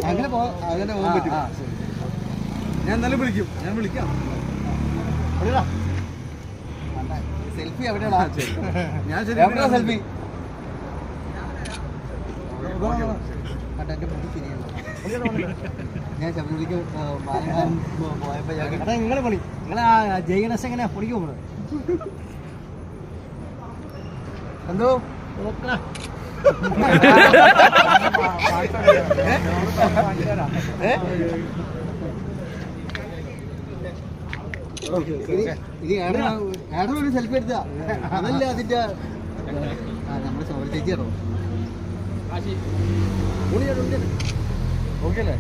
അങ്ങനെ പോകാൻ പറ്റും. ഞാൻ എന്തായാലും വിളിക്കും. ഞാൻ വിളിക്കാം. സെൽഫി എവിടെയാടാ? ഞാൻ സെൽഫി ഞാൻ ശബരിമലയ്ക്ക് പോയപ്പോ നിങ്ങളെ പണി നിങ്ങളെ ജയഗണേശ് എങ്ങനെയാ പൊളിക്ക് പോകുന്നത്? എന്തോ ഒരു സെൽഫി എടുത്താ അതല്ല അതിന്റെ നമ്മുടെ സോറി ചേച്ചിയാണോ? ഓക്കെ അല്ലേ?